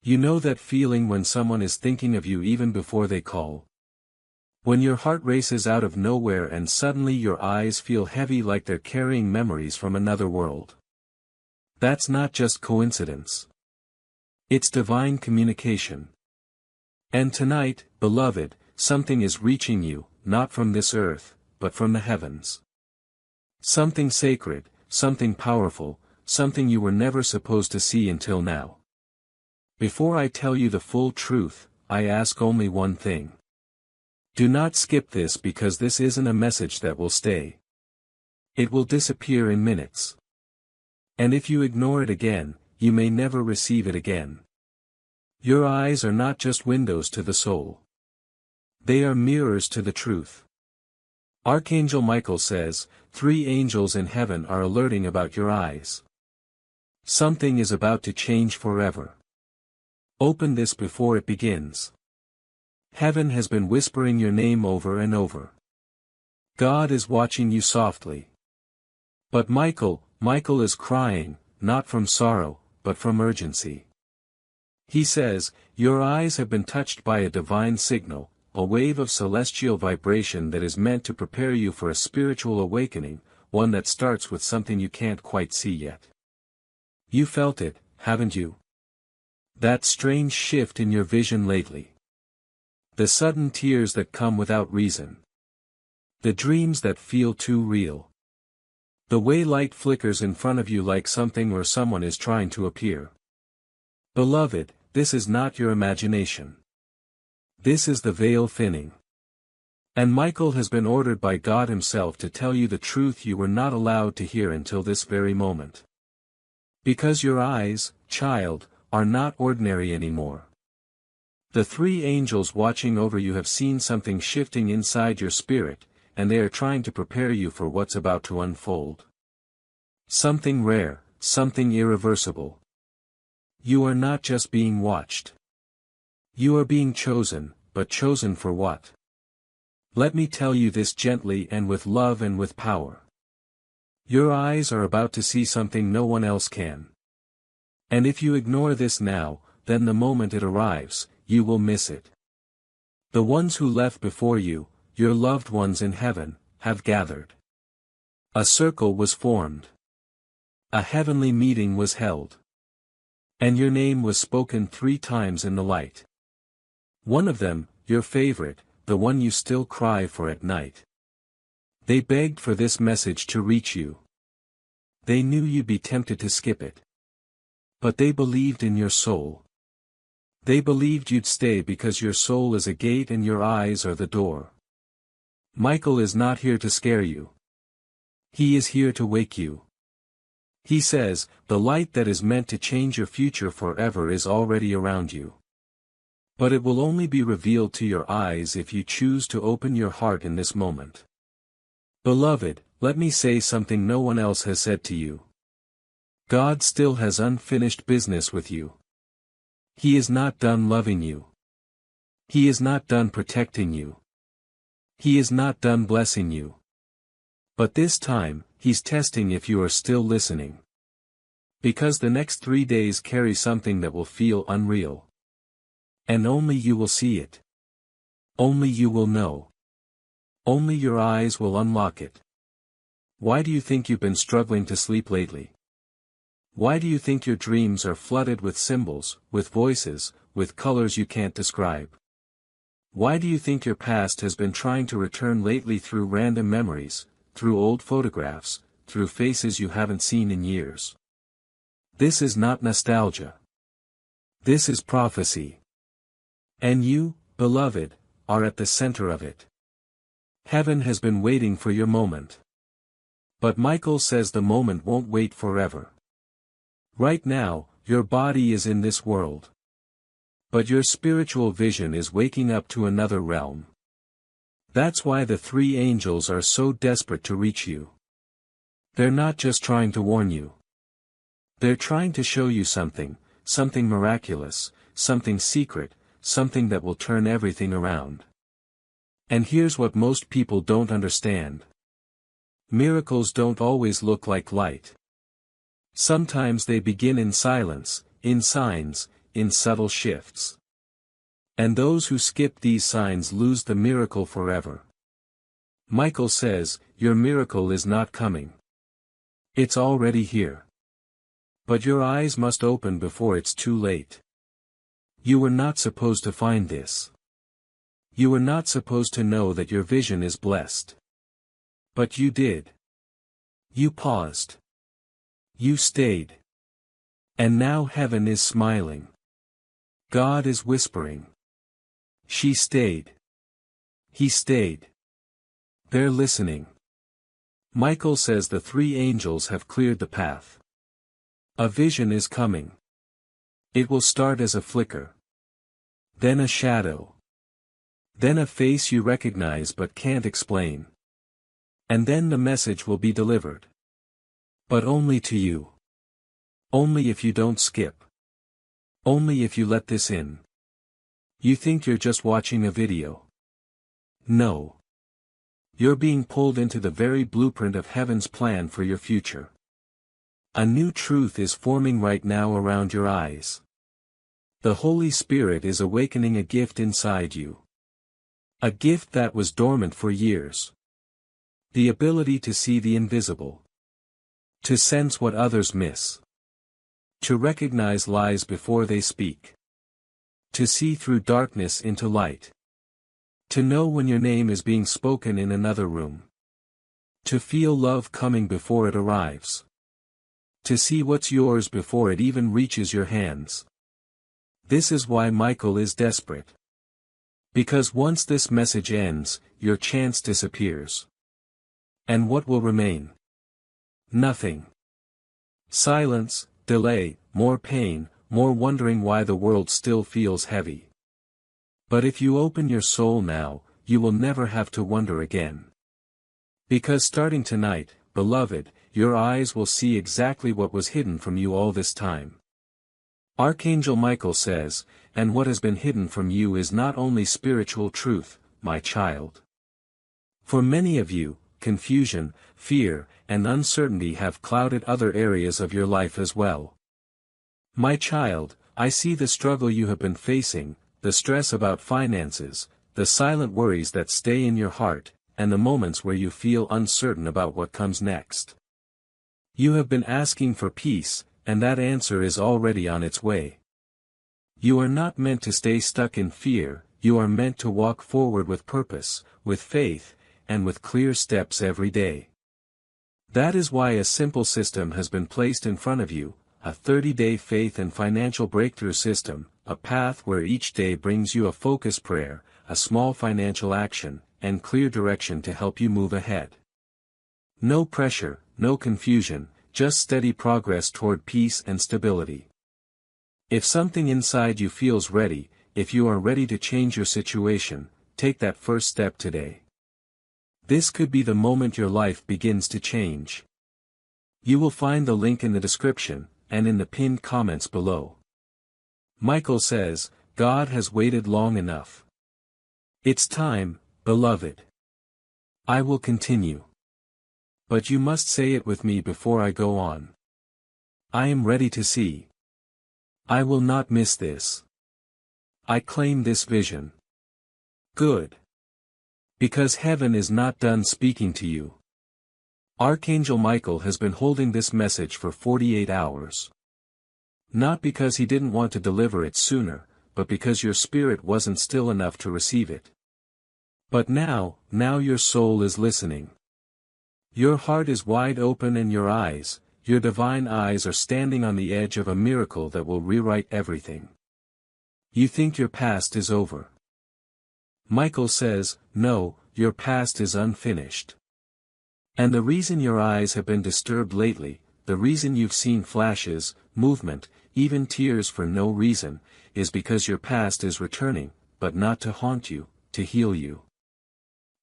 You know that feeling when someone is thinking of you even before they call? When your heart races out of nowhere and suddenly your eyes feel heavy like they're carrying memories from another world. That's not just coincidence. It's divine communication. And tonight, beloved, something is reaching you, not from this earth, but from the heavens. Something sacred, something powerful, something you were never supposed to see until now. Before I tell you the full truth, I ask only one thing. Do not skip this because this isn't a message that will stay. It will disappear in minutes. And if you ignore it again, you may never receive it again. Your eyes are not just windows to the soul. They are mirrors to the truth. Archangel Michael says, 3 angels in heaven are alerting about your eyes. Something is about to change forever. Open this before it begins. Heaven has been whispering your name over and over. God is watching you softly. But Michael is crying, not from sorrow, but from urgency. He says, your eyes have been touched by a divine signal, a wave of celestial vibration that is meant to prepare you for a spiritual awakening, one that starts with something you can't quite see yet. You felt it, haven't you? That strange shift in your vision lately. The sudden tears that come without reason. The dreams that feel too real. The way light flickers in front of you like something or someone is trying to appear. Beloved, this is not your imagination. This is the veil thinning. And Michael has been ordered by God himself to tell you the truth you were not allowed to hear until this very moment. Because your eyes, child, are not ordinary anymore. The 3 angels watching over you have seen something shifting inside your spirit, and they are trying to prepare you for what's about to unfold. Something rare, something irreversible. You are not just being watched. You are being chosen, but chosen for what? Let me tell you this gently and with love and with power. Your eyes are about to see something no one else can. And if you ignore this now, then the moment it arrives, you will miss it. The ones who left before you, your loved ones in heaven, have gathered. A circle was formed. A heavenly meeting was held. And your name was spoken 3 times in the light. One of them, your favorite, the one you still cry for at night. They begged for this message to reach you. They knew you'd be tempted to skip it. But they believed in your soul. They believed you'd stay because your soul is a gate and your eyes are the door. Michael is not here to scare you. He is here to wake you. He says, the light that is meant to change your future forever is already around you. But it will only be revealed to your eyes if you choose to open your heart in this moment. Beloved, let me say something no one else has said to you. God still has unfinished business with you. He is not done loving you. He is not done protecting you. He is not done blessing you. But this time, He's testing if you are still listening. Because the next 3 days carry something that will feel unreal. And only you will see it. Only you will know. Only your eyes will unlock it. Why do you think you've been struggling to sleep lately? Why do you think your dreams are flooded with symbols, with voices, with colors you can't describe? Why do you think your past has been trying to return lately through random memories, through old photographs, through faces you haven't seen in years? This is not nostalgia. This is prophecy. And you, beloved, are at the center of it. Heaven has been waiting for your moment. But Michael says the moment won't wait forever. Right now, your body is in this world. But your spiritual vision is waking up to another realm. That's why the 3 angels are so desperate to reach you. They're not just trying to warn you. They're trying to show you something miraculous, something secret, something that will turn everything around. And here's what most people don't understand. Miracles don't always look like light. Sometimes they begin in silence, in signs, in subtle shifts. And those who skip these signs lose the miracle forever. Michael says, your miracle is not coming. It's already here. But your eyes must open before it's too late. You were not supposed to find this. You were not supposed to know that your vision is blessed. But you did. You paused. You stayed. And now heaven is smiling. God is whispering. She stayed. He stayed. They're listening. Michael says the three angels have cleared the path. A vision is coming. It will start as a flicker. Then a shadow. Then a face you recognize but can't explain. And then the message will be delivered. But only to you. Only if you don't skip. Only if you let this in. You think you're just watching a video. No. You're being pulled into the very blueprint of heaven's plan for your future. A new truth is forming right now around your eyes. The Holy Spirit is awakening a gift inside you. A gift that was dormant for years. The ability to see the invisible. To sense what others miss. To recognize lies before they speak. To see through darkness into light. To know when your name is being spoken in another room. To feel love coming before it arrives. To see what's yours before it even reaches your hands. This is why Michael is desperate. Because once this message ends, your chance disappears. And what will remain? Nothing. Silence, delay, more pain, more wondering why the world still feels heavy. But if you open your soul now, you will never have to wonder again. Because starting tonight, beloved, your eyes will see exactly what was hidden from you all this time. Archangel Michael says, and what has been hidden from you is not only spiritual truth, my child. For many of you, confusion, fear, and uncertainty have clouded other areas of your life as well. My child, I see the struggle you have been facing, the stress about finances, the silent worries that stay in your heart, and the moments where you feel uncertain about what comes next. You have been asking for peace, and that answer is already on its way. You are not meant to stay stuck in fear, you are meant to walk forward with purpose, with faith, and with clear steps every day. That is why a simple system has been placed in front of you, a 30-day faith and financial breakthrough system, a path where each day brings you a focused prayer, a small financial action, and clear direction to help you move ahead. No pressure, no confusion, just steady progress toward peace and stability. If something inside you feels ready, if you are ready to change your situation, take that first step today. This could be the moment your life begins to change. You will find the link in the description, and in the pinned comments below. Michael says, God has waited long enough. It's time, beloved. I will continue. But you must say it with me before I go on. I am ready to see. I will not miss this. I claim this vision. Good. Because heaven is not done speaking to you. Archangel Michael has been holding this message for 48 hours. Not because he didn't want to deliver it sooner, but because your spirit wasn't still enough to receive it. But now your soul is listening. Your heart is wide open and your divine eyes are standing on the edge of a miracle that will rewrite everything. You think your past is over. Michael says, no, your past is unfinished. And the reason your eyes have been disturbed lately, the reason you've seen flashes, movement, even tears for no reason, is because your past is returning, but not to haunt you, to heal you.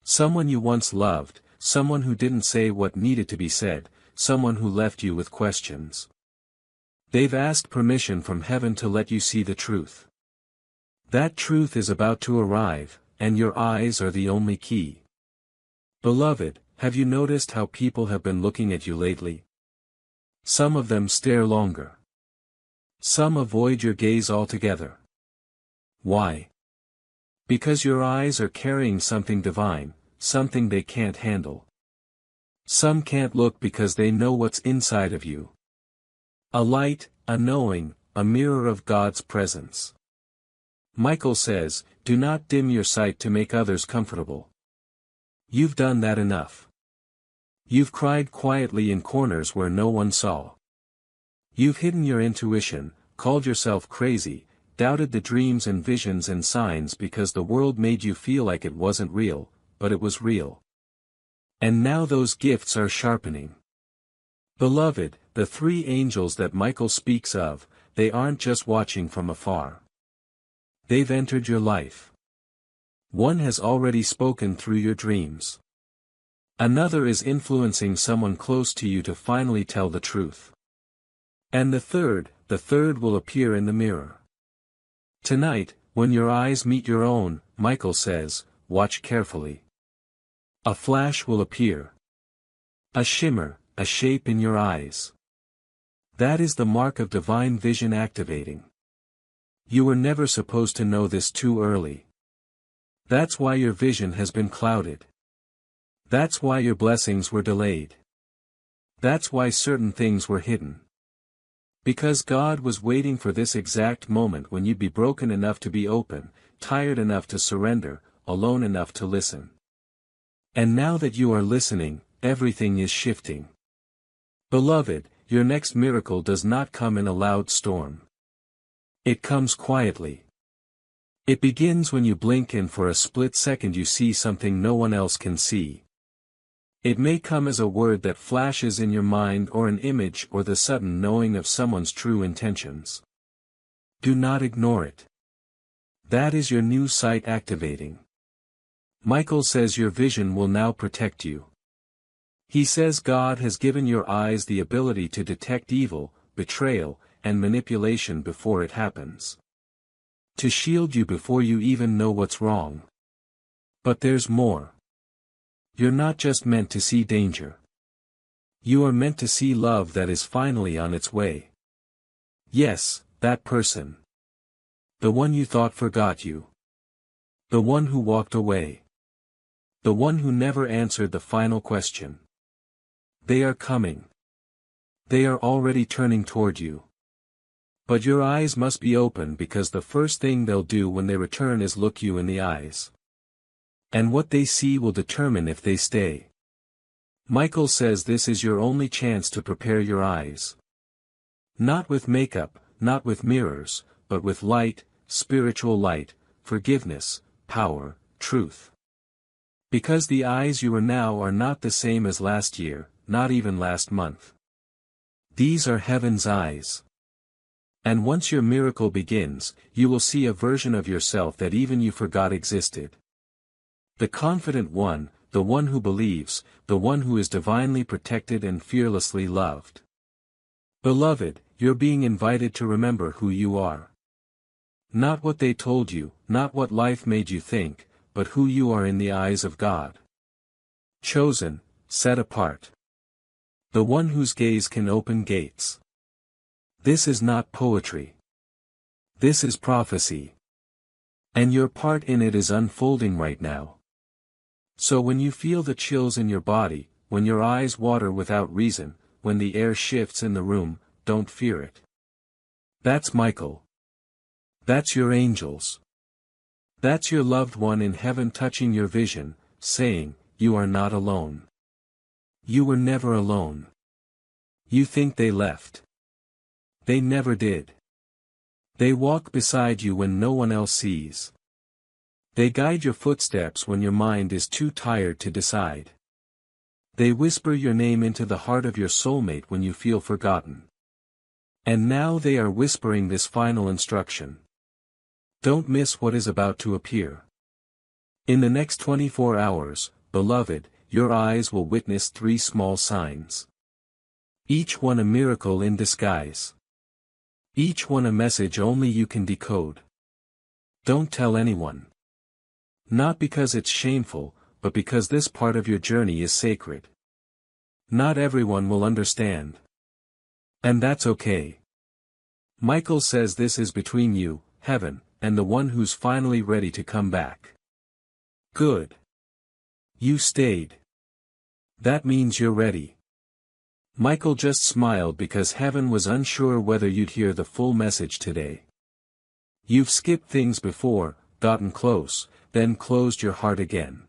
Someone you once loved, someone who didn't say what needed to be said, someone who left you with questions. They've asked permission from heaven to let you see the truth. That truth is about to arrive, and your eyes are the only key. Beloved, have you noticed how people have been looking at you lately? Some of them stare longer. Some avoid your gaze altogether. Why? Because your eyes are carrying something divine, something they can't handle. Some can't look because they know what's inside of you. A light, a knowing, a mirror of God's presence. Michael says, do not dim your sight to make others comfortable. You've done that enough. You've cried quietly in corners where no one saw. You've hidden your intuition, called yourself crazy, doubted the dreams and visions and signs because the world made you feel like it wasn't real, but it was real. And now those gifts are sharpening. Beloved, the three angels that Michael speaks of, they aren't just watching from afar. They've entered your life. One has already spoken through your dreams. Another is influencing someone close to you to finally tell the truth. And the third will appear in the mirror. Tonight, when your eyes meet your own, Michael says, watch carefully. A flash will appear. A shimmer, a shape in your eyes. That is the mark of divine vision activating. You were never supposed to know this too early. That's why your vision has been clouded. That's why your blessings were delayed. That's why certain things were hidden. Because God was waiting for this exact moment when you'd be broken enough to be open, tired enough to surrender, alone enough to listen. And now that you are listening, everything is shifting. Beloved, your next miracle does not come in a loud storm. It comes quietly. It begins when you blink and for a split second you see something no one else can see. It may come as a word that flashes in your mind or an image or the sudden knowing of someone's true intentions. Do not ignore it. That is your new sight activating. Michael says your vision will now protect you. He says God has given your eyes the ability to detect evil, betrayal, and manipulation before it happens. To shield you before you even know what's wrong. But there's more. You're not just meant to see danger. You are meant to see love that is finally on its way. Yes, that person. The one you thought forgot you. The one who walked away. The one who never answered the final question. They are coming. They are already turning toward you. But your eyes must be open because the first thing they'll do when they return is look you in the eyes. And what they see will determine if they stay. Michael says this is your only chance to prepare your eyes. Not with makeup, not with mirrors, but with light, spiritual light, forgiveness, power, truth. Because the eyes you are now are not the same as last year, not even last month. These are heaven's eyes. And once your miracle begins, you will see a version of yourself that even you forgot existed. The confident one, the one who believes, the one who is divinely protected and fearlessly loved. Beloved, you're being invited to remember who you are. Not what they told you, not what life made you think, but who you are in the eyes of God. Chosen, set apart. The one whose gaze can open gates. This is not poetry. This is prophecy. And your part in it is unfolding right now. So when you feel the chills in your body, when your eyes water without reason, when the air shifts in the room, don't fear it. That's Michael. That's your angels. That's your loved one in heaven touching your vision, saying, you are not alone. You were never alone. You think they left. They never did. They walk beside you when no one else sees. They guide your footsteps when your mind is too tired to decide. They whisper your name into the heart of your soulmate when you feel forgotten. And now they are whispering this final instruction. Don't miss what is about to appear. In the next 24 hours, beloved, your eyes will witness 3 small signs. Each one a miracle in disguise. Each one a message only you can decode. Don't tell anyone. Not because it's shameful, but because this part of your journey is sacred. Not everyone will understand. And that's okay. Michael says this is between you, heaven, and the one who's finally ready to come back. Good. You stayed. That means you're ready. Michael just smiled because heaven was unsure whether you'd hear the full message today. You've skipped things before, gotten close, then closed your heart again.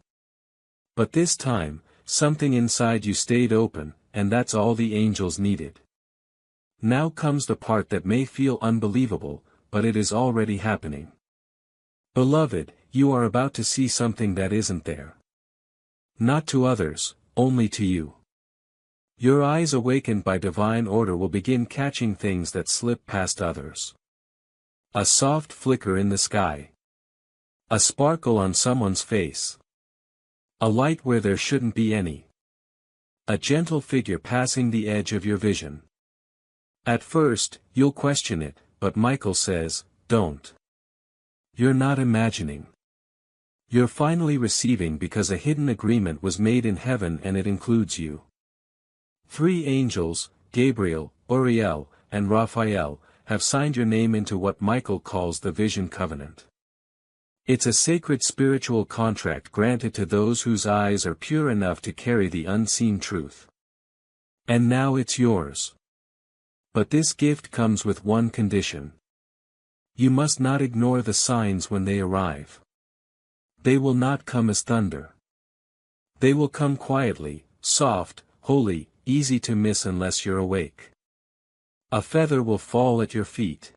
But this time, something inside you stayed open, and that's all the angels needed. Now comes the part that may feel unbelievable, but it is already happening. Beloved, you are about to see something that isn't there. Not to others, only to you. Your eyes awakened by divine order will begin catching things that slip past others. A soft flicker in the sky. A sparkle on someone's face. A light where there shouldn't be any. A gentle figure passing the edge of your vision. At first, you'll question it, but Michael says, don't. You're not imagining. You're finally receiving because a hidden agreement was made in heaven and it includes you. 3 angels, Gabriel, Uriel, and Raphael, have signed your name into what Michael calls the Vision Covenant. It's a sacred spiritual contract granted to those whose eyes are pure enough to carry the unseen truth. And now it's yours. But this gift comes with one condition. You must not ignore the signs when they arrive. They will not come as thunder. They will come quietly, soft, holy, easy to miss unless you're awake. A feather will fall at your feet.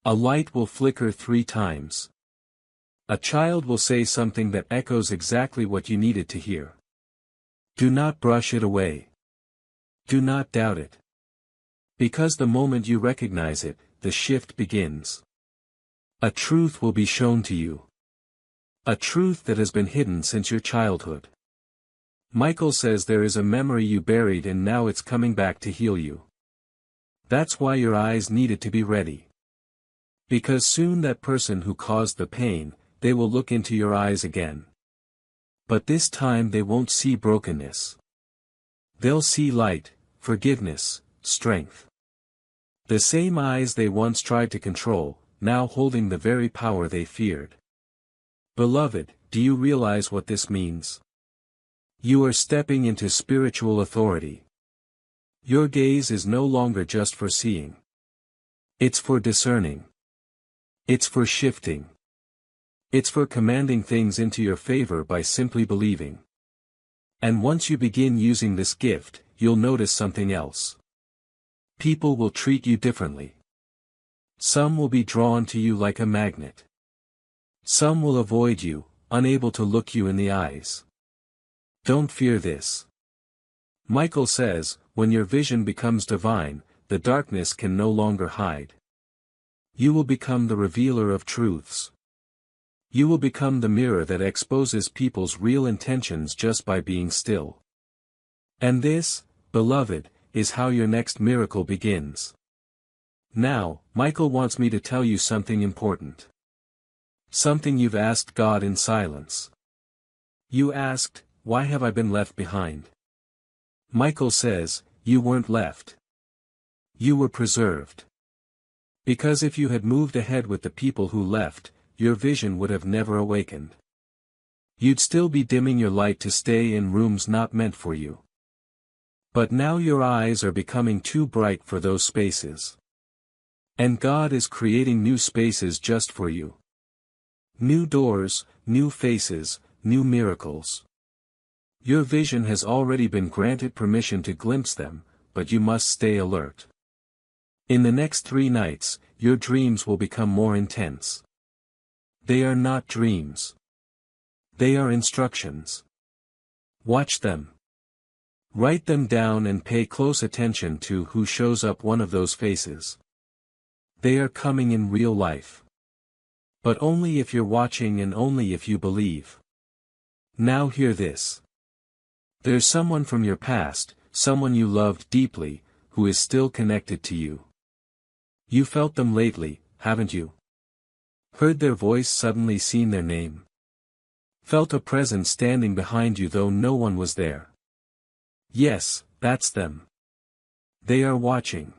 A light will flicker 3 times. A child will say something that echoes exactly what you needed to hear. Do not brush it away. Do not doubt it. Because the moment you recognize it, the shift begins. A truth will be shown to you. A truth that has been hidden since your childhood. Michael says there is a memory you buried and now it's coming back to heal you. That's why your eyes needed to be ready. Because soon that person who caused the pain, they will look into your eyes again. But this time they won't see brokenness. They'll see light, forgiveness, strength. The same eyes they once tried to control, now holding the very power they feared. Beloved, do you realize what this means? You are stepping into spiritual authority. Your gaze is no longer just for seeing. It's for discerning. It's for shifting. It's for commanding things into your favor by simply believing. And once you begin using this gift, you'll notice something else. People will treat you differently. Some will be drawn to you like a magnet. Some will avoid you, unable to look you in the eyes. Don't fear this. Michael says, when your vision becomes divine, the darkness can no longer hide. You will become the revealer of truths. You will become the mirror that exposes people's real intentions just by being still. And this, beloved, is how your next miracle begins. Now, Michael wants me to tell you something important. Something you've asked God in silence. You asked, why have I been left behind? Michael says, you weren't left. You were preserved. Because if you had moved ahead with the people who left, your vision would have never awakened. You'd still be dimming your light to stay in rooms not meant for you. But now your eyes are becoming too bright for those spaces. And God is creating new spaces just for you. New doors, new faces, new miracles. Your vision has already been granted permission to glimpse them, but you must stay alert. In the next 3 nights, your dreams will become more intense. They are not dreams. They are instructions. Watch them. Write them down and pay close attention to who shows up one of those faces. They are coming in real life. But only if you're watching and only if you believe. Now hear this. There's someone from your past, someone you loved deeply, who is still connected to you. You felt them lately, haven't you? Heard their voice, suddenly seen their name. Felt a presence standing behind you though no one was there. Yes, that's them. They are watching.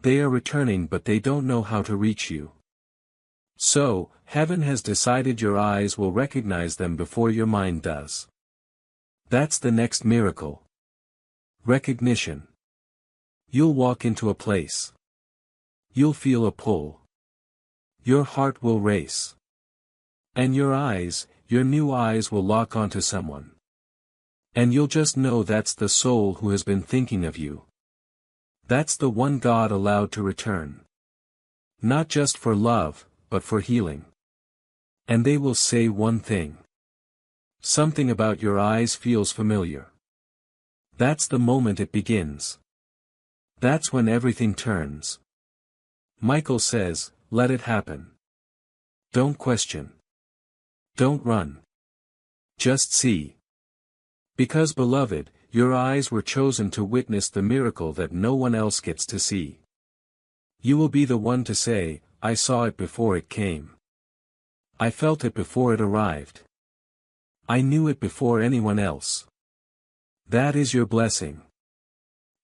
They are returning but they don't know how to reach you. So, heaven has decided your eyes will recognize them before your mind does. That's the next miracle. Recognition. You'll walk into a place. You'll feel a pull. Your heart will race. And your eyes, your new eyes will lock onto someone. And you'll just know that's the soul who has been thinking of you. That's the one God allowed to return. Not just for love, but for healing. And they will say one thing. Something about your eyes feels familiar. That's the moment it begins. That's when everything turns. Michael says, let it happen. Don't question. Don't run. Just see. Because beloved, your eyes were chosen to witness the miracle that no one else gets to see. You will be the one to say, I saw it before it came. I felt it before it arrived. I knew it before anyone else. That is your blessing.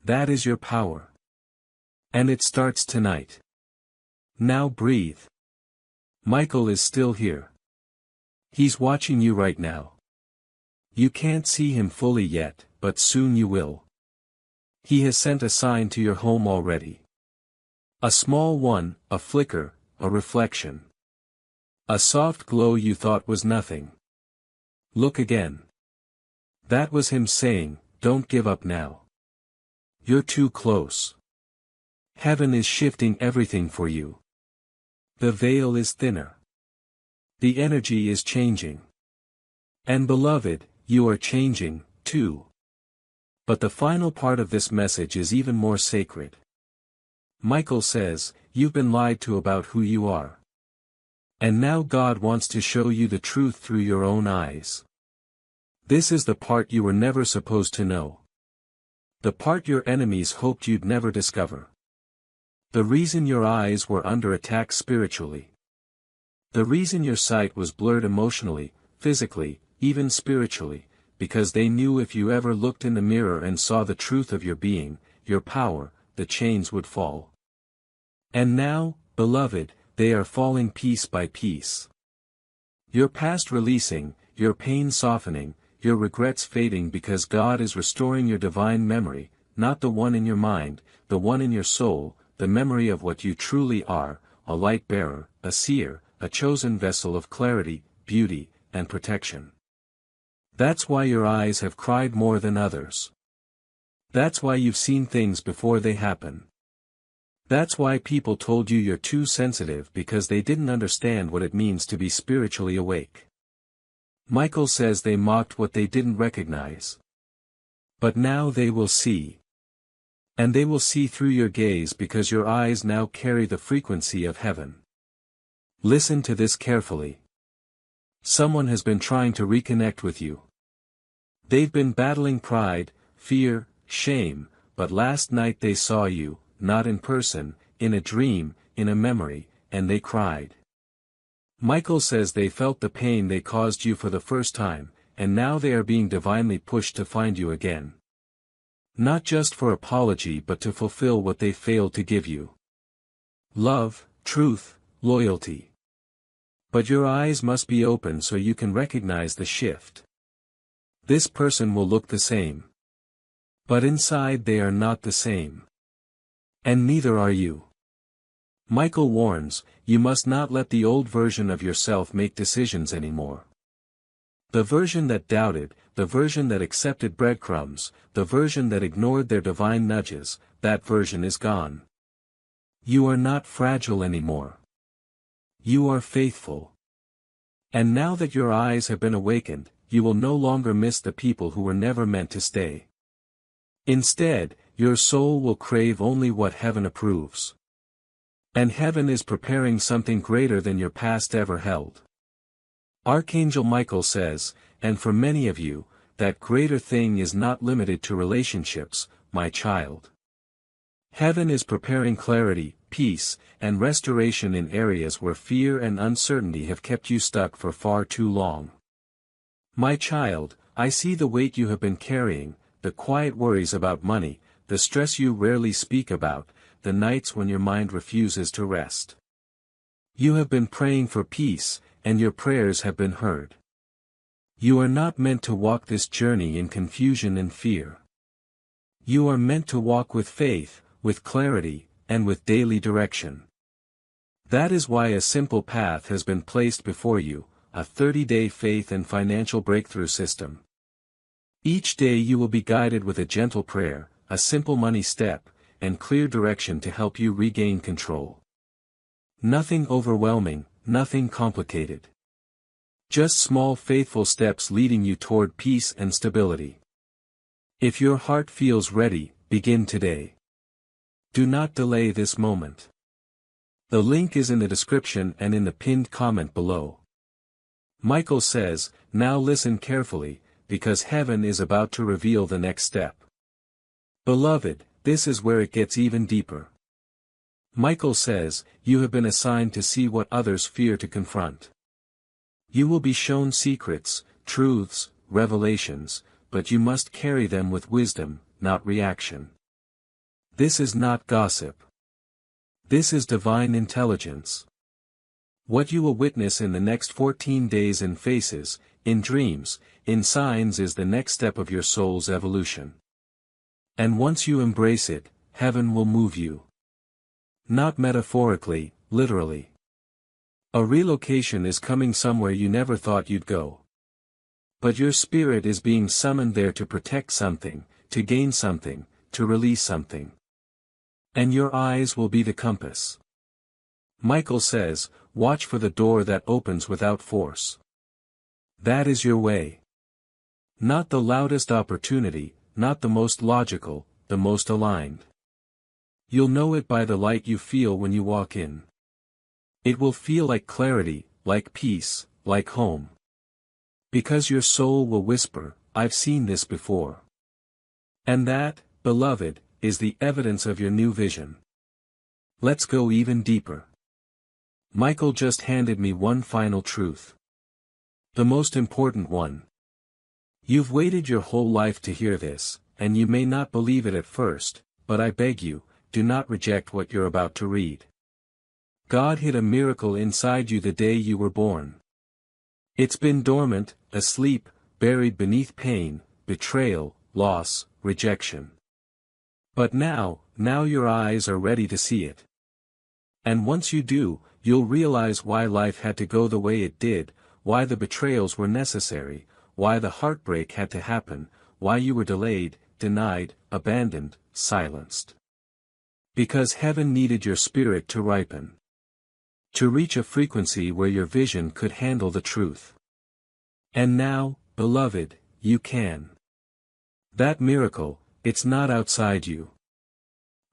That is your power. And it starts tonight. Now breathe. Michael is still here. He's watching you right now. You can't see him fully yet, but soon you will. He has sent a sign to your home already. A small one, a flicker, a reflection. A soft glow you thought was nothing. Look again. That was him saying, don't give up now. You're too close. Heaven is shifting everything for you. The veil is thinner. The energy is changing. And beloved, you are changing, too. But the final part of this message is even more sacred. Michael says, you've been lied to about who you are. And now God wants to show you the truth through your own eyes. This is the part you were never supposed to know. The part your enemies hoped you'd never discover. The reason your eyes were under attack spiritually. The reason your sight was blurred emotionally, physically, even spiritually, because they knew if you ever looked in the mirror and saw the truth of your being, your power, the chains would fall. And now, beloved, they are falling piece by piece. Your past releasing, your pain softening, your regrets fading because God is restoring your divine memory, not the one in your mind, the one in your soul, the memory of what you truly are, a light bearer, a seer, a chosen vessel of clarity, beauty, and protection. That's why your eyes have cried more than others. That's why you've seen things before they happen. That's why people told you you're too sensitive because they didn't understand what it means to be spiritually awake. Michael says they mocked what they didn't recognize. But now they will see. And they will see through your gaze because your eyes now carry the frequency of heaven. Listen to this carefully. Someone has been trying to reconnect with you. They've been battling pride, fear, shame, but last night they saw you, not in person, in a dream, in a memory, and they cried. Michael says they felt the pain they caused you for the first time, and now they are being divinely pushed to find you again. Not just for apology but to fulfill what they failed to give you. Love, truth, loyalty. But your eyes must be open so you can recognize the shift. This person will look the same. But inside they are not the same. And neither are you. Michael warns, you must not let the old version of yourself make decisions anymore. The version that doubted, the version that accepted breadcrumbs, the version that ignored their divine nudges, that version is gone. You are not fragile anymore. You are faithful. And now that your eyes have been awakened, you will no longer miss the people who were never meant to stay. Instead, your soul will crave only what heaven approves. And heaven is preparing something greater than your past ever held. Archangel Michael says, and for many of you, that greater thing is not limited to relationships, my child. Heaven is preparing clarity, peace, and restoration in areas where fear and uncertainty have kept you stuck for far too long. My child, I see the weight you have been carrying, the quiet worries about money, the stress you rarely speak about, the nights when your mind refuses to rest. You have been praying for peace, and your prayers have been heard. You are not meant to walk this journey in confusion and fear. You are meant to walk with faith, with clarity, and with daily direction. That is why a simple path has been placed before you, a 30-day faith and financial breakthrough system. Each day you will be guided with a gentle prayer, a simple money step, and clear direction to help you regain control. Nothing overwhelming, nothing complicated. Just small faithful steps leading you toward peace and stability. If your heart feels ready, begin today. Do not delay this moment. The link is in the description and in the pinned comment below. Michael says, now listen carefully, because heaven is about to reveal the next step. Beloved, this is where it gets even deeper. Michael says, you have been assigned to see what others fear to confront. You will be shown secrets, truths, revelations, but you must carry them with wisdom, not reaction. This is not gossip. This is divine intelligence. What you will witness in the next 14 days in faces, in dreams, in signs is the next step of your soul's evolution. And once you embrace it, heaven will move you. Not metaphorically, literally. A relocation is coming somewhere you never thought you'd go. But your spirit is being summoned there to protect something, to gain something, to release something. And your eyes will be the compass. Michael says, watch for the door that opens without force. That is your way. Not the loudest opportunity, not the most logical, the most aligned. You'll know it by the light you feel when you walk in. It will feel like clarity, like peace, like home. Because your soul will whisper, I've seen this before. And that, beloved, is the evidence of your new vision. Let's go even deeper. Michael just handed me one final truth. The most important one. You've waited your whole life to hear this, and you may not believe it at first, but I beg you, do not reject what you're about to read. God hid a miracle inside you the day you were born. It's been dormant, asleep, buried beneath pain, betrayal, loss, rejection. But now your eyes are ready to see it. And once you do, you'll realize why life had to go the way it did, why the betrayals were necessary, why the heartbreak had to happen, why you were delayed, denied, abandoned, silenced. Because heaven needed your spirit to ripen. To reach a frequency where your vision could handle the truth. And now, beloved, you can. That miracle, it's not outside you.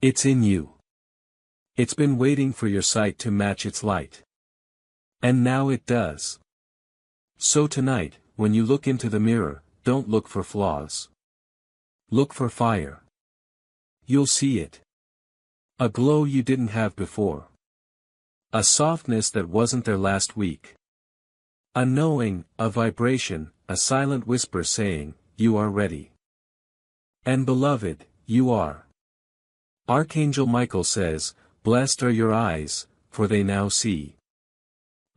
It's in you. It's been waiting for your sight to match its light. And now it does. So tonight, when you look into the mirror, don't look for flaws. Look for fire. You'll see it. A glow you didn't have before. A softness that wasn't there last week. A knowing, a vibration, a silent whisper saying, you are ready. And beloved, you are. Archangel Michael says, blessed are your eyes, for they now see.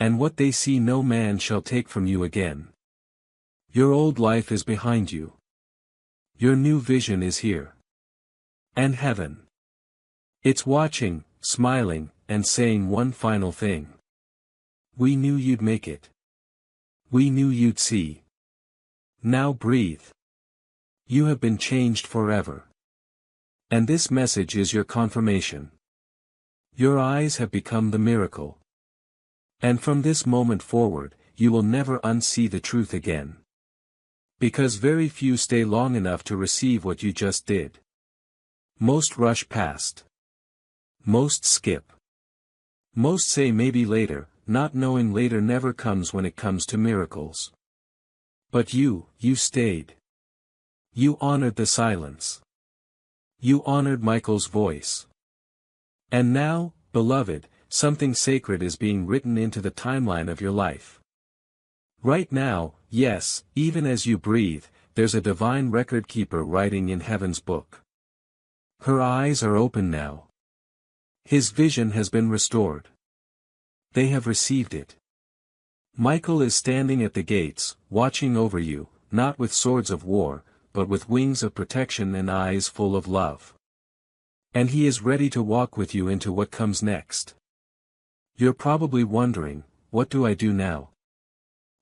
And what they see no man shall take from you again. Your old life is behind you. Your new vision is here. And heaven. It's watching, smiling, and saying one final thing. We knew you'd make it. We knew you'd see. Now breathe. You have been changed forever. And this message is your confirmation. Your eyes have become the miracle. And from this moment forward, you will never unsee the truth again. Because very few stay long enough to receive what you just did. Most rush past. Most skip. Most say maybe later, not knowing later never comes when it comes to miracles. But you stayed. You honored the silence. You honored Michael's voice. And now, beloved, something sacred is being written into the timeline of your life. Right now, yes, even as you breathe, there's a divine record keeper writing in heaven's book. Her eyes are open now. His vision has been restored. They have received it. Michael is standing at the gates, watching over you, not with swords of war, but with wings of protection and eyes full of love. And he is ready to walk with you into what comes next. You're probably wondering, what do I do now?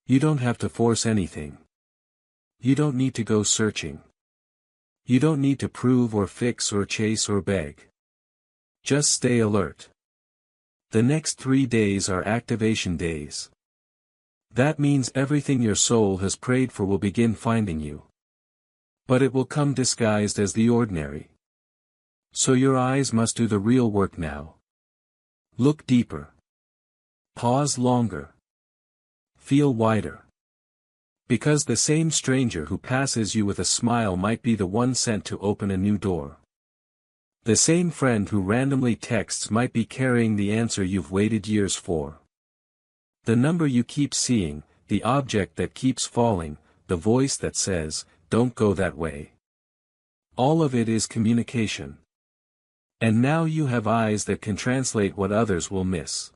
You don't have to force anything. You don't need to go searching. You don't need to prove or fix or chase or beg. Just stay alert. The next 3 days are activation days. That means everything your soul has prayed for will begin finding you. But it will come disguised as the ordinary. So your eyes must do the real work now. Look deeper. Pause longer. Feel wider. Because the same stranger who passes you with a smile might be the one sent to open a new door. The same friend who randomly texts might be carrying the answer you've waited years for. The number you keep seeing, the object that keeps falling, the voice that says, "Don't go that way." All of it is communication. And now you have eyes that can translate what others will miss.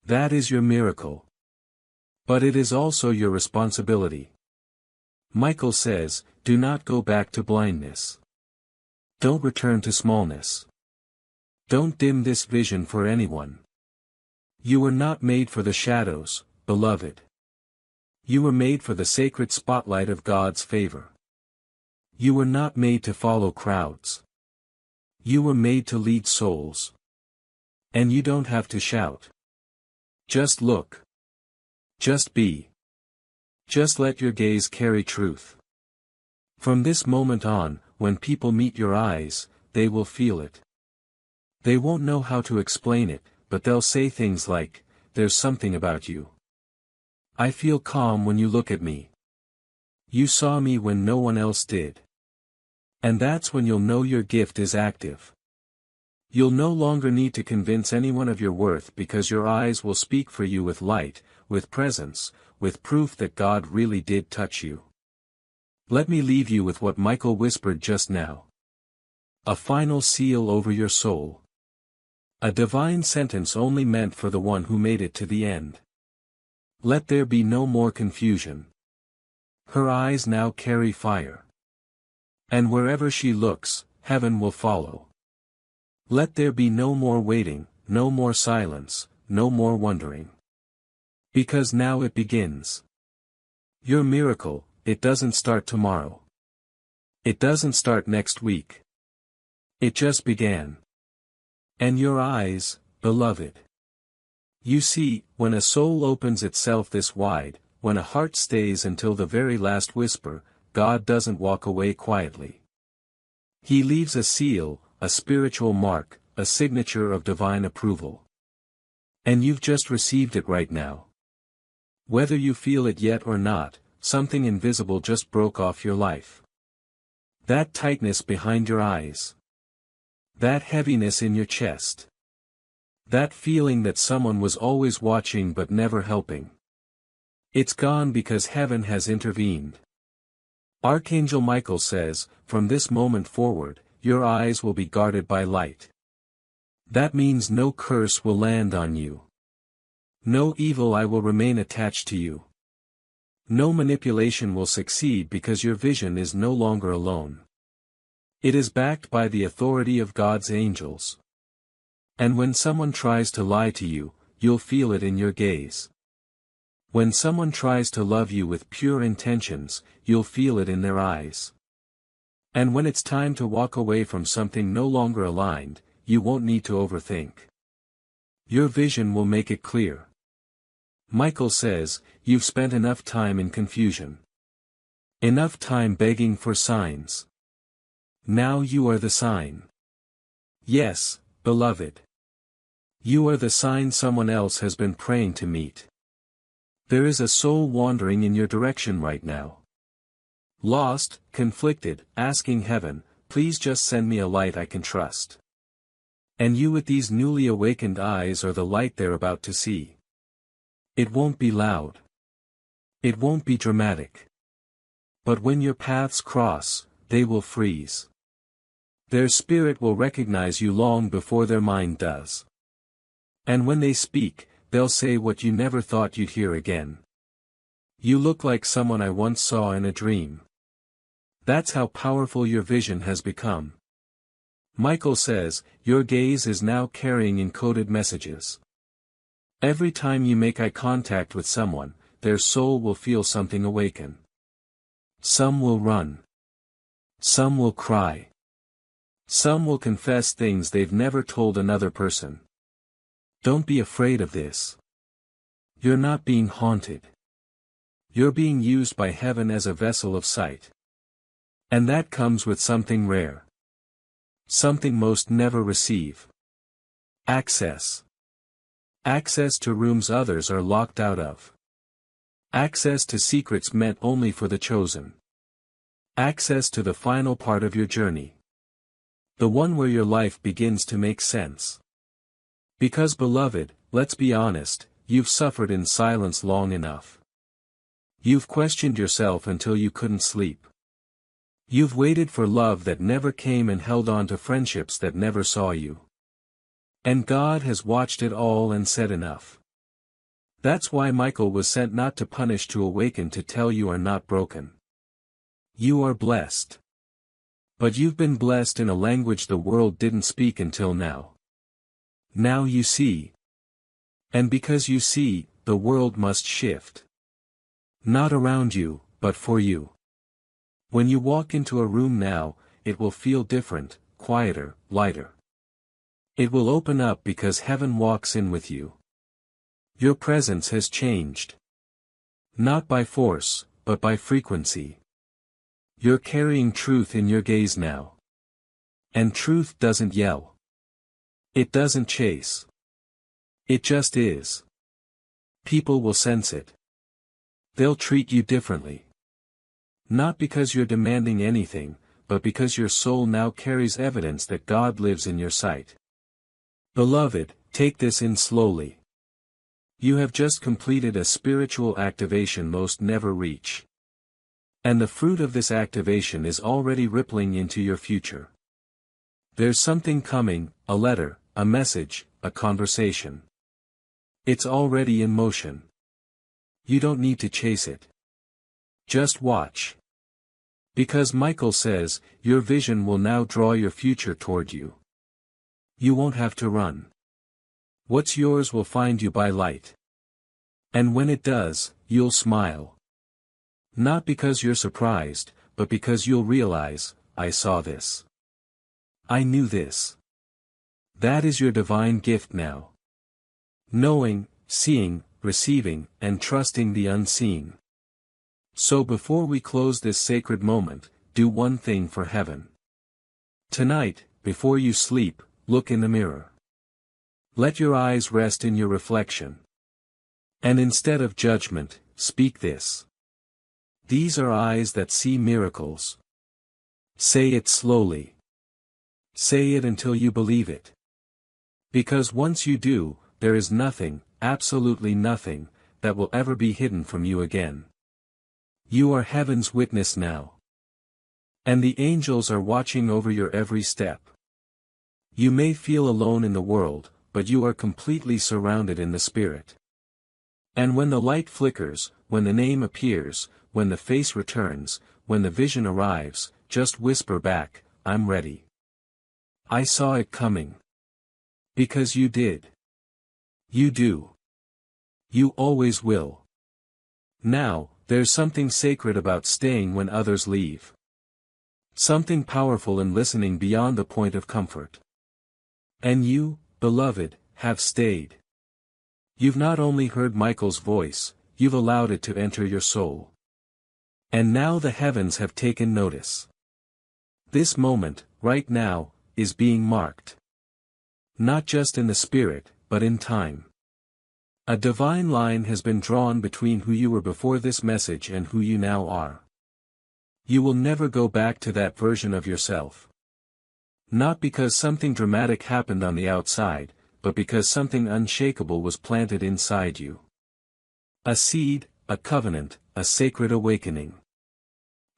That is your miracle. But it is also your responsibility. Michael says, do not go back to blindness. Don't return to smallness. Don't dim this vision for anyone. You were not made for the shadows, beloved. You were made for the sacred spotlight of God's favor. You were not made to follow crowds. You were made to lead souls. And you don't have to shout. Just look. Just be. Just let your gaze carry truth. From this moment on, when people meet your eyes, they will feel it. They won't know how to explain it, but they'll say things like, "There's something about you. I feel calm when you look at me. You saw me when no one else did." And that's when you'll know your gift is active. You'll no longer need to convince anyone of your worth because your eyes will speak for you with light, with presence, with proof that God really did touch you. Let me leave you with what Michael whispered just now. A final seal over your soul. A divine sentence only meant for the one who made it to the end. Let there be no more confusion. Her eyes now carry fire. And wherever she looks, heaven will follow. Let there be no more waiting, no more silence, no more wondering. Because now it begins. Your miracle, it doesn't start tomorrow. It doesn't start next week. It just began. And your eyes, beloved. You see, when a soul opens itself this wide, when a heart stays until the very last whisper, God doesn't walk away quietly. He leaves a seal, a spiritual mark, a signature of divine approval. And you've just received it right now. Whether you feel it yet or not, something invisible just broke off your life. That tightness behind your eyes. That heaviness in your chest. That feeling that someone was always watching but never helping. It's gone because heaven has intervened. Archangel Michael says, from this moment forward, your eyes will be guarded by light. That means no curse will land on you. No evil eye will remain attached to you. No manipulation will succeed because your vision is no longer alone. It is backed by the authority of God's angels. And when someone tries to lie to you, you'll feel it in your gaze. When someone tries to love you with pure intentions, you'll feel it in their eyes. And when it's time to walk away from something no longer aligned, you won't need to overthink. Your vision will make it clear. Michael says, you've spent enough time in confusion. Enough time begging for signs. Now you are the sign. Yes, beloved. You are the sign someone else has been praying to meet. There is a soul wandering in your direction right now. Lost, conflicted, asking heaven, please just send me a light I can trust. And you with these newly awakened eyes are the light they're about to see. It won't be loud. It won't be dramatic. But when your paths cross, they will freeze. Their spirit will recognize you long before their mind does. And when they speak, they'll say what you never thought you'd hear again. You look like someone I once saw in a dream. That's how powerful your vision has become. Michael says, your gaze is now carrying encoded messages. Every time you make eye contact with someone, their soul will feel something awaken. Some will run. Some will cry. Some will confess things they've never told another person. Don't be afraid of this. You're not being haunted. You're being used by heaven as a vessel of sight. And that comes with something rare. Something most never receive. Access. Access to rooms others are locked out of. Access to secrets meant only for the chosen. Access to the final part of your journey. The one where your life begins to make sense. Because beloved, let's be honest, you've suffered in silence long enough. You've questioned yourself until you couldn't sleep. You've waited for love that never came and held on to friendships that never saw you. And God has watched it all and said enough. That's why Michael was sent not to punish, to awaken, to tell you are not broken. You are blessed. But you've been blessed in a language the world didn't speak until now. Now you see. And because you see, the world must shift. Not around you, but for you. When you walk into a room now, it will feel different, quieter, lighter. It will open up because heaven walks in with you. Your presence has changed. Not by force, but by frequency. You're carrying truth in your gaze now. And truth doesn't yell. It doesn't chase. It just is. People will sense it. They'll treat you differently. Not because you're demanding anything, but because your soul now carries evidence that God lives in your sight. Beloved, take this in slowly. You have just completed a spiritual activation most never reach. And the fruit of this activation is already rippling into your future. There's something coming, a letter, a message, a conversation. It's already in motion. You don't need to chase it. Just watch. Because Michael says, your vision will now draw your future toward you. You won't have to run. What's yours will find you by light. And when it does, you'll smile. Not because you're surprised, but because you'll realize, I saw this. I knew this. That is your divine gift now. Knowing, seeing, receiving, and trusting the unseen. So before we close this sacred moment, do one thing for heaven. Tonight, before you sleep, look in the mirror. Let your eyes rest in your reflection. And instead of judgment, speak this. These are eyes that see miracles. Say it slowly. Say it until you believe it. Because once you do, there is nothing, absolutely nothing, that will ever be hidden from you again. You are heaven's witness now. And the angels are watching over your every step. You may feel alone in the world, but you are completely surrounded in the Spirit. And when the light flickers, when the name appears, when the face returns, when the vision arrives, just whisper back, I'm ready. I saw it coming. Because you did. You do. You always will. Now, there's something sacred about staying when others leave. Something powerful in listening beyond the point of comfort. And you, beloved, have stayed. You've not only heard Michael's voice, you've allowed it to enter your soul. And now the heavens have taken notice. This moment, right now, is being marked. Not just in the spirit, but in time. A divine line has been drawn between who you were before this message and who you now are. You will never go back to that version of yourself. Not because something dramatic happened on the outside, but because something unshakable was planted inside you. A seed, a covenant, a sacred awakening.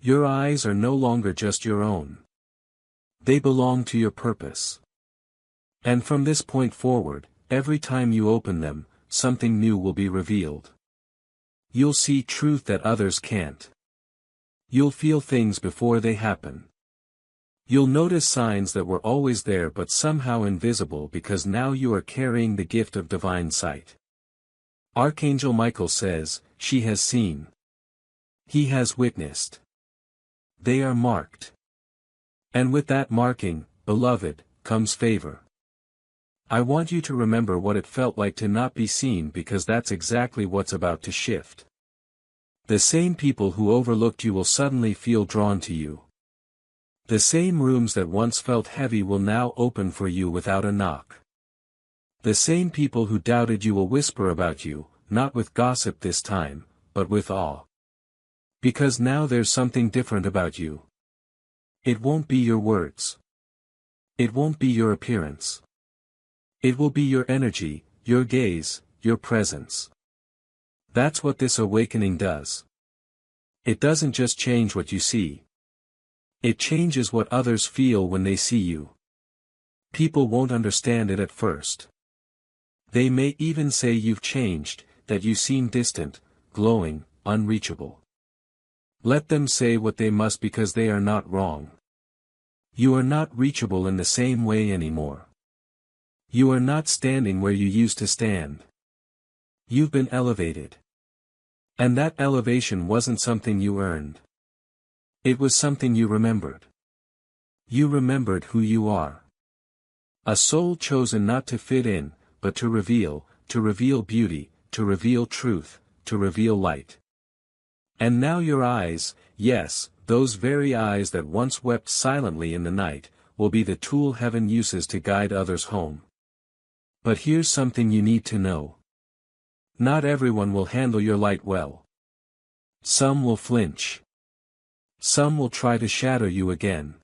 Your eyes are no longer just your own. They belong to your purpose. And from this point forward, every time you open them, something new will be revealed. You'll see truth that others can't. You'll feel things before they happen. You'll notice signs that were always there but somehow invisible because now you are carrying the gift of divine sight. Archangel Michael says, "She has seen. He has witnessed. They are marked." And with that marking, beloved, comes favor. I want you to remember what it felt like to not be seen because that's exactly what's about to shift. The same people who overlooked you will suddenly feel drawn to you. The same rooms that once felt heavy will now open for you without a knock. The same people who doubted you will whisper about you, not with gossip this time, but with awe. Because now there's something different about you. It won't be your words. It won't be your appearance. It will be your energy, your gaze, your presence. That's what this awakening does. It doesn't just change what you see. It changes what others feel when they see you. People won't understand it at first. They may even say you've changed, that you seem distant, glowing, unreachable. Let them say what they must because they are not wrong. You are not reachable in the same way anymore. You are not standing where you used to stand. You've been elevated. And that elevation wasn't something you earned. It was something you remembered. You remembered who you are. A soul chosen not to fit in, but to reveal beauty, to reveal truth, to reveal light. And now your eyes, yes, those very eyes that once wept silently in the night, will be the tool heaven uses to guide others home. But here's something you need to know. Not everyone will handle your light well. Some will flinch. Some will try to shadow you again.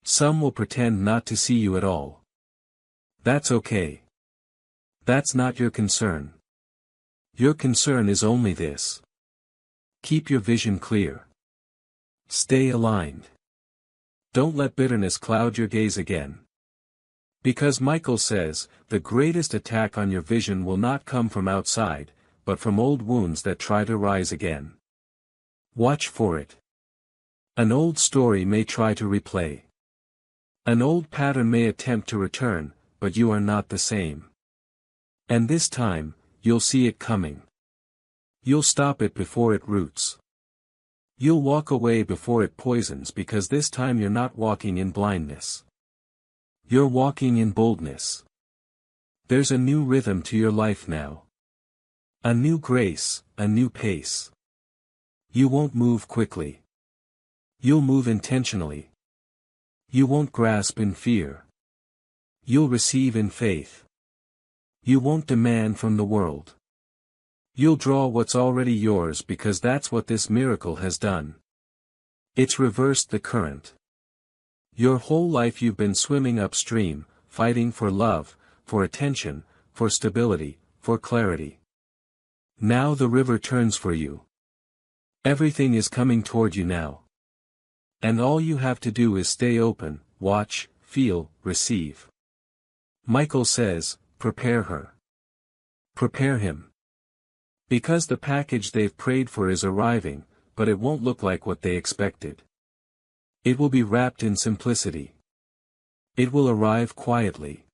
Some will pretend not to see you at all. That's okay. That's not your concern. Your concern is only this. Keep your vision clear. Stay aligned. Don't let bitterness cloud your gaze again. Because Michael says, the greatest attack on your vision will not come from outside, but from old wounds that try to rise again. Watch for it. An old story may try to replay. An old pattern may attempt to return, but you are not the same. And this time, you'll see it coming. You'll stop it before it roots. You'll walk away before it poisons because this time you're not walking in blindness. You're walking in boldness. There's a new rhythm to your life now. A new grace, a new pace. You won't move quickly. You'll move intentionally. You won't grasp in fear. You'll receive in faith. You won't demand from the world. You'll draw what's already yours because that's what this miracle has done. It's reversed the current. Your whole life you've been swimming upstream, fighting for love, for attention, for stability, for clarity. Now the river turns for you. Everything is coming toward you now. And all you have to do is stay open, watch, feel, receive. Michael says, prepare her. Prepare him. Because the package they've prayed for is arriving, but it won't look like what they expected. It will be wrapped in simplicity. It will arrive quietly.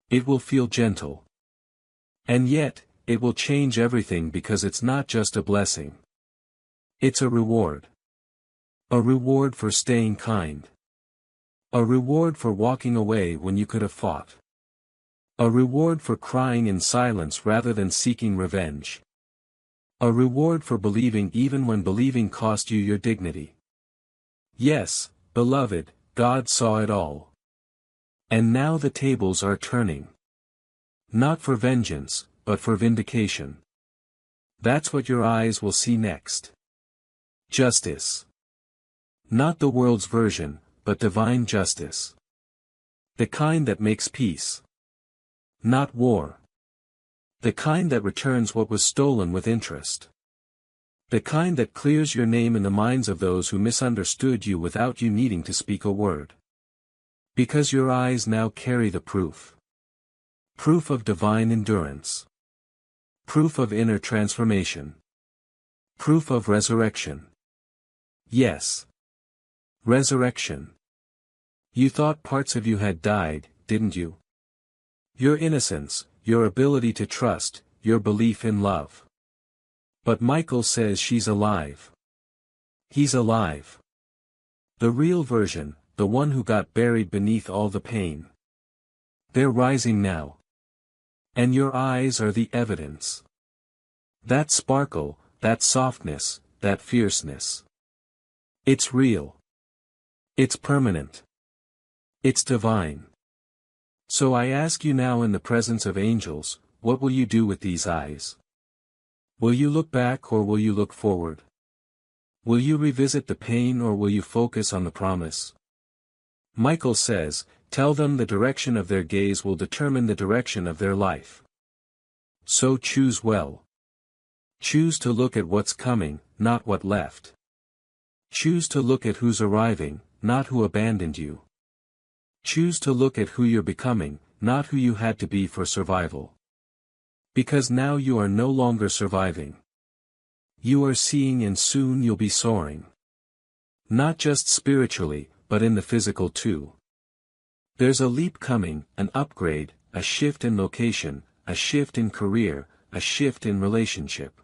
It will feel gentle. And yet, it will change everything because it's not just a blessing. It's a reward. A reward for staying kind. A reward for walking away when you could have fought. A reward for crying in silence rather than seeking revenge. A reward for believing even when believing cost you your dignity. Yes, beloved, God saw it all. And now the tables are turning. Not for vengeance, but for vindication. That's what your eyes will see next. Justice. Not the world's version, but divine justice. The kind that makes peace. Not war. The kind that returns what was stolen with interest. The kind that clears your name in the minds of those who misunderstood you without you needing to speak a word. Because your eyes now carry the proof. Proof of divine endurance. Proof of inner transformation. Proof of resurrection. Yes. Resurrection. You thought parts of you had died, didn't you? Your innocence, your ability to trust, your belief in love. But Michael says she's alive. He's alive. The real version, the one who got buried beneath all the pain. They're rising now. And your eyes are the evidence. That sparkle, that softness, that fierceness. It's real. It's permanent. It's divine. So I ask you now in the presence of angels, what will you do with these eyes? Will you look back or will you look forward? Will you revisit the pain or will you focus on the promise? Michael says, tell them the direction of their gaze will determine the direction of their life. So choose well. Choose to look at what's coming, not what left. Choose to look at who's arriving, not who abandoned you. Choose to look at who you're becoming, not who you had to be for survival. Because now you are no longer surviving. You are seeing and soon you'll be soaring. Not just spiritually, but in the physical too. There's a leap coming, an upgrade, a shift in location, a shift in career, a shift in relationship.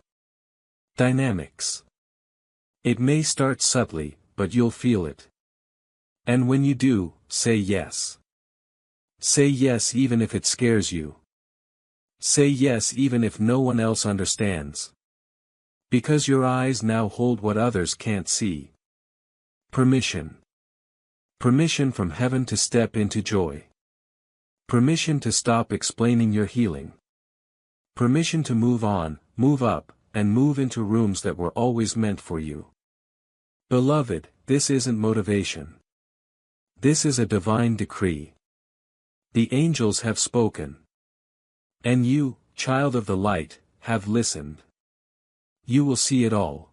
Dynamics. It may start subtly, but you'll feel it. And when you do, say yes. Say yes even if it scares you. Say yes even if no one else understands. Because your eyes now hold what others can't see. Permission. Permission from heaven to step into joy. Permission to stop explaining your healing. Permission to move on, move up, and move into rooms that were always meant for you. Beloved, this isn't motivation. This is a divine decree. The angels have spoken. And you, child of the light, have listened. You will see it all.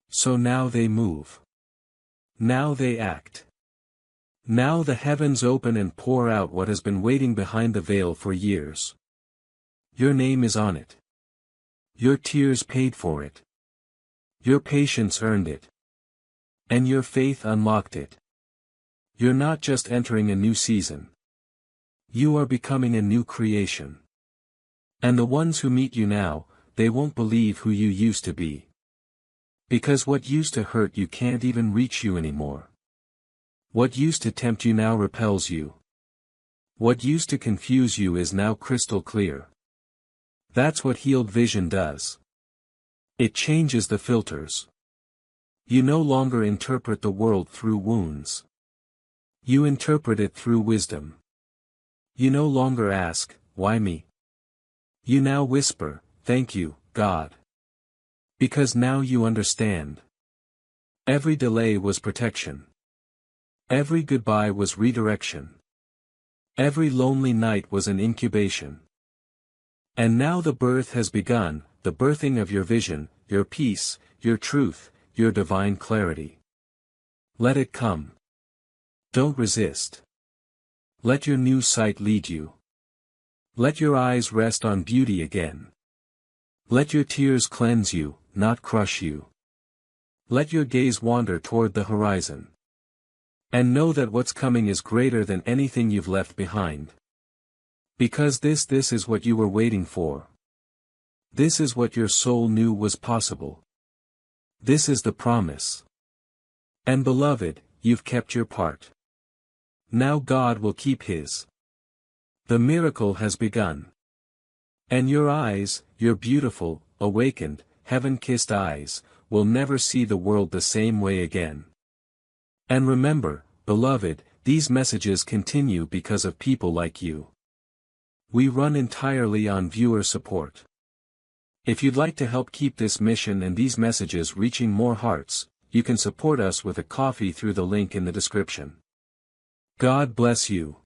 So now they move. Now they act. Now the heavens open and pour out what has been waiting behind the veil for years. Your name is on it. Your tears paid for it. Your patience earned it. And your faith unlocked it. You're not just entering a new season. You are becoming a new creation. And the ones who meet you now, they won't believe who you used to be. Because what used to hurt you can't even reach you anymore. What used to tempt you now repels you. What used to confuse you is now crystal clear. That's what healed vision does. It changes the filters. You no longer interpret the world through wounds. You interpret it through wisdom. You no longer ask, why me? You now whisper, thank you, God. Because now you understand. Every delay was protection. Every goodbye was redirection. Every lonely night was an incubation. And now the birth has begun, the birthing of your vision, your peace, your truth, your divine clarity. Let it come. Don't resist. Let your new sight lead you. Let your eyes rest on beauty again. Let your tears cleanse you, not crush you. Let your gaze wander toward the horizon. And know that what's coming is greater than anything you've left behind. Because this is what you were waiting for. This is what your soul knew was possible. This is the promise. And beloved, you've kept your part. Now God will keep his. The miracle has begun. And your eyes, your beautiful, awakened, heaven-kissed eyes, will never see the world the same way again. And remember, beloved, these messages continue because of people like you. We run entirely on viewer support. If you'd like to help keep this mission and these messages reaching more hearts, you can support us with a coffee through the link in the description. God bless you.